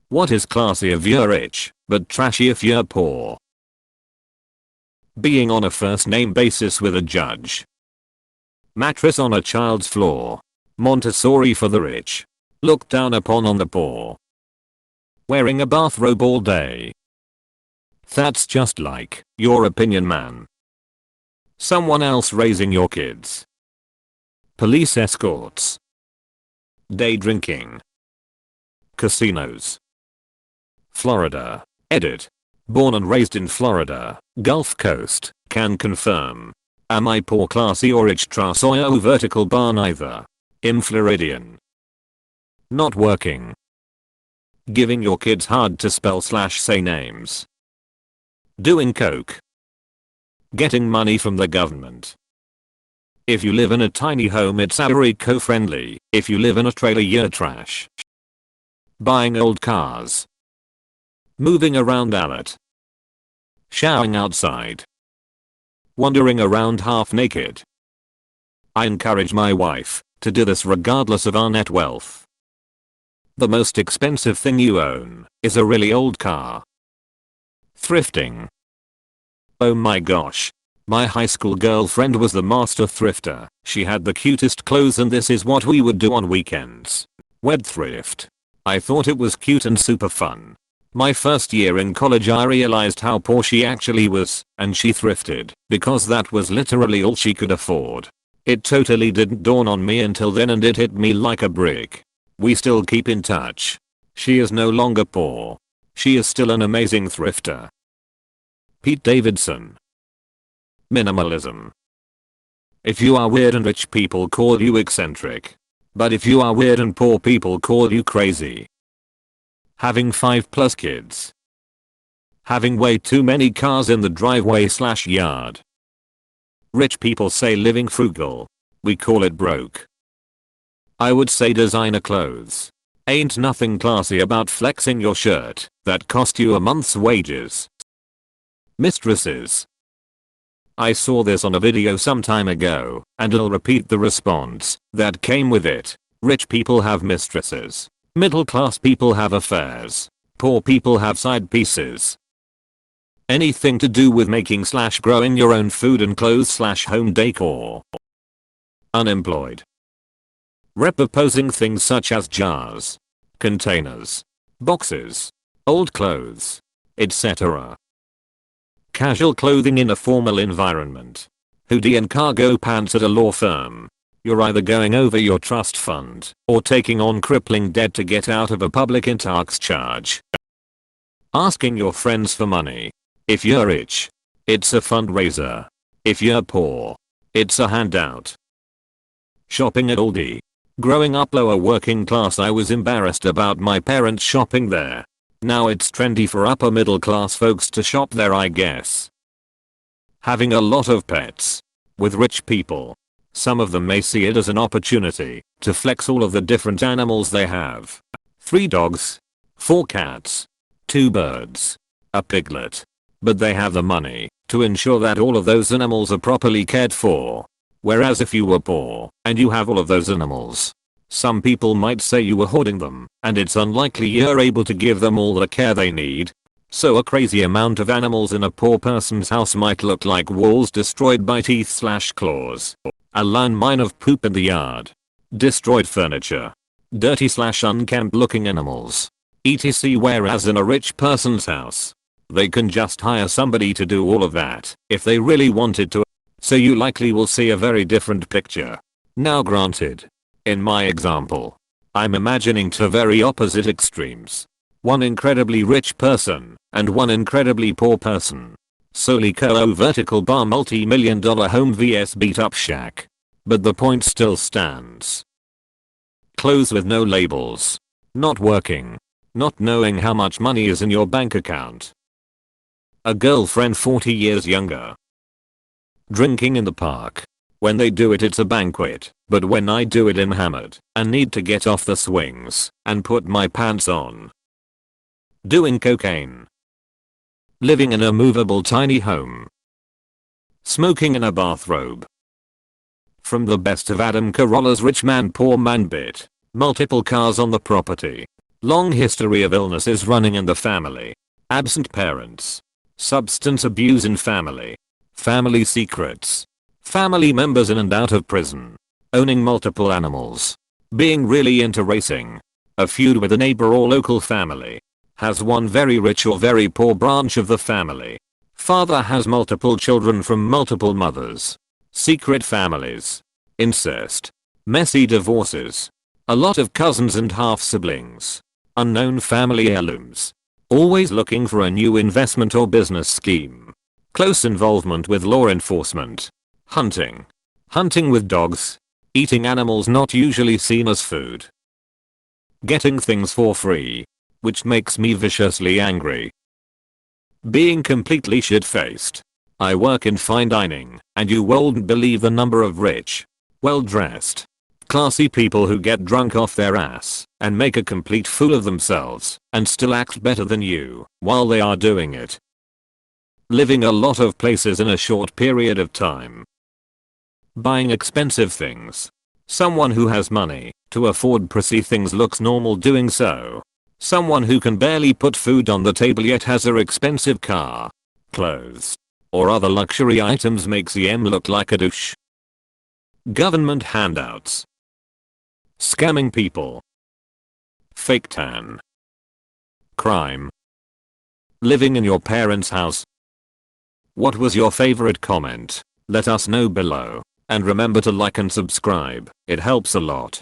What is classy if you're rich, but trashy if you're poor? Being on a first name basis with a judge. Mattress on a child's floor. Montessori for the rich. Looked down upon on the poor. Wearing a bathrobe all day. That's just like your opinion, man. Someone else raising your kids. Police escorts. Day drinking. Casinos. Florida. Edit. Born and raised in Florida, Gulf Coast, can confirm. Am I poor, classy or rich, trashy or vertical bar neither? Im Floridian. Not working. Giving your kids hard to spell / say names. Doing coke. Getting money from the government. If you live in a tiny home it's very eco-friendly. If you live in a trailer you're trash. Buying old cars. Moving around a lot. Showering outside. Wandering around half naked. I encourage my wife to do this regardless of our net wealth. The most expensive thing you own is a really old car. Thrifting. Oh my gosh. My high school girlfriend was the master thrifter. She had the cutest clothes and this is what we would do on weekends. Web thrift. I thought it was cute and super fun. My first year in college I realized how poor she actually was, and she thrifted because that was literally all she could afford. It totally didn't dawn on me until then and it hit me like a brick. We still keep in touch. She is no longer poor. She is still an amazing thrifter. Pete Davidson. Minimalism. If you are weird and rich people call you eccentric. But if you are weird and poor people call you crazy. Having 5+ kids. Having way too many cars in the driveway / yard. Rich people say living frugal. We call it broke. I would say designer clothes. Ain't nothing classy about flexing your shirt that cost you a month's wages. Mistresses. I saw this on a video some time ago, and I'll repeat the response that came with it. Rich people have mistresses. Middle class people have affairs. Poor people have side pieces. Anything to do with making / growing your own food and clothes / home decor. Unemployed. Repurposing things such as jars, containers, boxes, old clothes, etc. Casual clothing in a formal environment. Hoodie and cargo pants at a law firm. You're either going over your trust fund or taking on crippling debt to get out of a public tax charge. Asking your friends for money. If you're rich, it's a fundraiser. If you're poor, it's a handout. Shopping at Aldi. Growing up lower working class I was embarrassed about my parents shopping there. Now it's trendy for upper middle class folks to shop there, I guess. Having a lot of pets. With rich people, some of them may see it as an opportunity to flex all of the different animals they have. 3 dogs, 4 cats, 2 birds, a piglet. But they have the money to ensure that all of those animals are properly cared for. Whereas if you were poor and you have all of those animals, some people might say you were hoarding them, and it's unlikely you're able to give them all the care they need. So a crazy amount of animals in a poor person's house might look like walls destroyed by teeth / claws. A landmine of poop in the yard. Destroyed furniture. Dirty / unkempt looking animals. etc. Whereas in a rich person's house, they can just hire somebody to do all of that if they really wanted to. So you likely will see a very different picture. Now granted, in my example, I'm imagining 2 very opposite extremes. One incredibly rich person and one incredibly poor person. Solely vertical bar multi-million-dollar home vs beat up shack. But the point still stands. Clothes with no labels. Not working. Not knowing how much money is in your bank account. A girlfriend 40 years younger. Drinking in the park. When they do it it's a banquet, but when I do it I'm hammered and need to get off the swings and put my pants on. Doing cocaine. Living in a movable tiny home. Smoking in a bathrobe. From the best of Adam Carolla's Rich Man Poor Man bit. Multiple cars on the property. Long history of illnesses running in the family. Absent parents. Substance abuse in family. Family secrets. Family members in and out of prison. Owning multiple animals. Being really into racing. A feud with a neighbor or local family. Has one very rich or very poor branch of the family. Father has multiple children from multiple mothers. Secret families. Incest. Messy divorces. A lot of cousins and half siblings. Unknown family heirlooms. Always looking for a new investment or business scheme. Close involvement with law enforcement. Hunting. Hunting with dogs. Eating animals not usually seen as food. Getting things for free. Which makes me viciously angry. Being completely shit-faced. I work in fine dining, and you won't believe the number of rich, well-dressed, classy people who get drunk off their ass and make a complete fool of themselves and still act better than you while they are doing it. Living a lot of places in a short period of time. Buying expensive things. Someone who has money to afford pricey things looks normal doing so. Someone who can barely put food on the table yet has an expensive car, clothes, or other luxury items makes EM look like a douche. Government handouts. Scamming people. Fake tan. Crime. Living in your parents' house. What was your favorite comment? Let us know below. And remember to like and subscribe, it helps a lot.